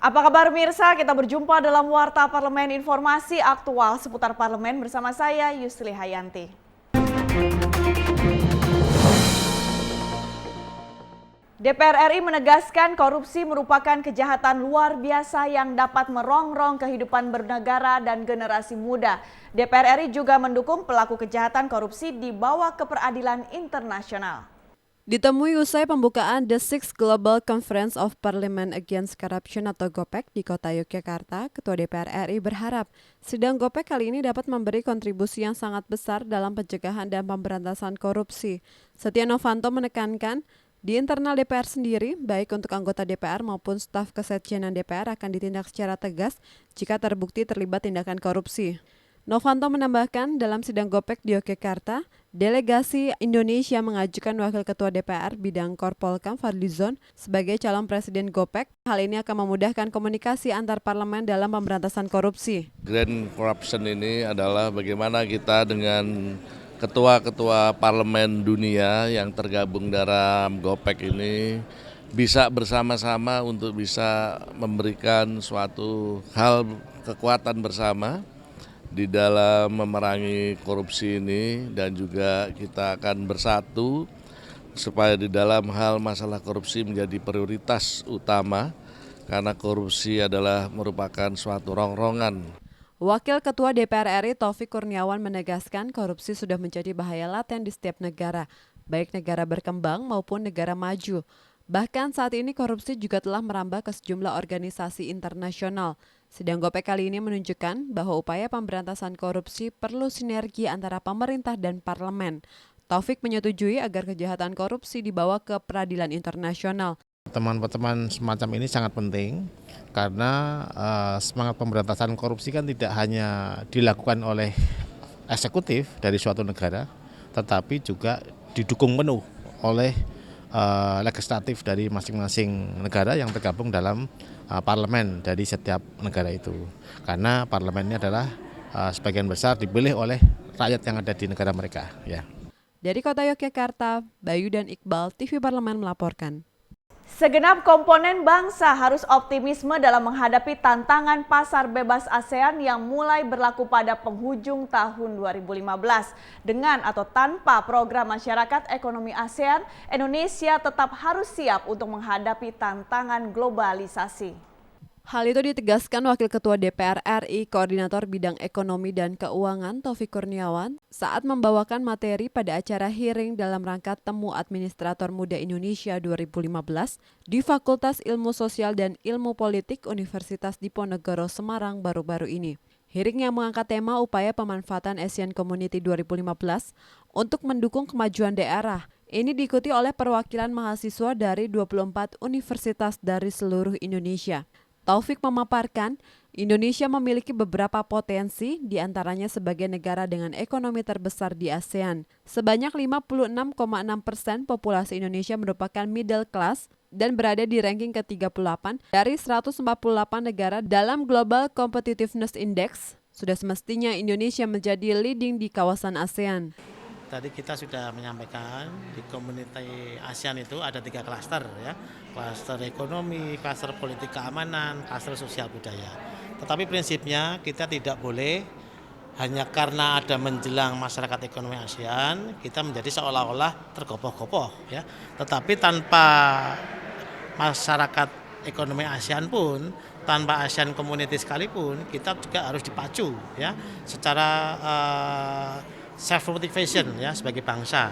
Apa kabar Mirsa? Kita berjumpa dalam Warta Parlemen, informasi aktual seputar parlemen bersama saya Yusli Hayanti. DPR RI menegaskan korupsi merupakan kejahatan luar biasa yang dapat merongrong kehidupan bernegara dan generasi muda. DPR RI juga mendukung pelaku kejahatan korupsi dibawa ke peradilan internasional. Ditemui usai pembukaan The Sixth Global Conference of Parliament Against Corruption atau GOPEC di kota Yogyakarta, Ketua DPR RI berharap sidang GOPEC kali ini dapat memberi kontribusi yang sangat besar dalam pencegahan dan pemberantasan korupsi. Setia Novanto menekankan, di internal DPR sendiri, baik untuk anggota DPR maupun staf kesekjenan DPR akan ditindak secara tegas jika terbukti terlibat tindakan korupsi. Novanto menambahkan dalam sidang GOPEC di Yogyakarta, delegasi Indonesia mengajukan Wakil Ketua DPR bidang Korpolkam Fadlizon sebagai calon Presiden GOPEC. Hal ini akan memudahkan komunikasi antar parlemen dalam pemberantasan korupsi. Grand Corruption ini adalah bagaimana kita dengan ketua-ketua parlemen dunia yang tergabung dalam GOPEC ini bisa bersama-sama untuk bisa memberikan suatu hal kekuatan bersama di dalam memerangi korupsi ini, dan juga kita akan bersatu supaya di dalam hal masalah korupsi menjadi prioritas utama karena korupsi adalah merupakan suatu rongrongan. Wakil Ketua DPR RI Taufik Kurniawan menegaskan korupsi sudah menjadi bahaya laten di setiap negara, baik negara berkembang maupun negara maju. Bahkan saat ini korupsi juga telah merambah ke sejumlah organisasi internasional. Sidang GOPEC kali ini menunjukkan bahwa upaya pemberantasan korupsi perlu sinergi antara pemerintah dan parlemen. Taufik menyetujui agar kejahatan korupsi dibawa ke peradilan internasional. Teman-teman semacam ini sangat penting karena semangat pemberantasan korupsi kan tidak hanya dilakukan oleh eksekutif dari suatu negara, tetapi juga didukung penuh oleh legislatif dari masing-masing negara yang tergabung dalam parlemen dari setiap negara itu. Karena parlemen ini adalah sebagian besar dipilih oleh rakyat yang ada di negara mereka. Ya. Dari kota Yogyakarta, Bayu dan Iqbal, TV Parlemen melaporkan. Segenap komponen bangsa harus optimisme dalam menghadapi tantangan pasar bebas ASEAN yang mulai berlaku pada penghujung tahun 2015. Dengan atau tanpa program masyarakat ekonomi ASEAN, Indonesia tetap harus siap untuk menghadapi tantangan globalisasi. Hal itu ditegaskan Wakil Ketua DPR RI Koordinator Bidang Ekonomi dan Keuangan Taufik Kurniawan saat membawakan materi pada acara hearing dalam rangka Temu Administrator Muda Indonesia 2015 di Fakultas Ilmu Sosial dan Ilmu Politik Universitas Diponegoro Semarang baru-baru ini. Hearing yang mengangkat tema upaya pemanfaatan Asian Community 2015 untuk mendukung kemajuan daerah. Ini diikuti oleh perwakilan mahasiswa dari 24 universitas dari seluruh Indonesia. Taufik memaparkan, Indonesia memiliki beberapa potensi, diantaranya sebagai negara dengan ekonomi terbesar di ASEAN. Sebanyak 56,6% populasi Indonesia merupakan middle class dan berada di ranking ke-38 dari 148 negara dalam Global Competitiveness Index. Sudah semestinya Indonesia menjadi leading di kawasan ASEAN. Tadi kita sudah menyampaikan di komunitas ASEAN itu ada 3 klaster ya. Klaster ekonomi, klaster politik keamanan, klaster sosial budaya. Tetapi prinsipnya kita tidak boleh hanya karena ada menjelang masyarakat ekonomi ASEAN kita menjadi seolah-olah tergopoh-gopoh ya. Tetapi tanpa masyarakat ekonomi ASEAN pun, tanpa ASEAN Community sekalipun, kita juga harus dipacu ya secara self motivation ya sebagai bangsa.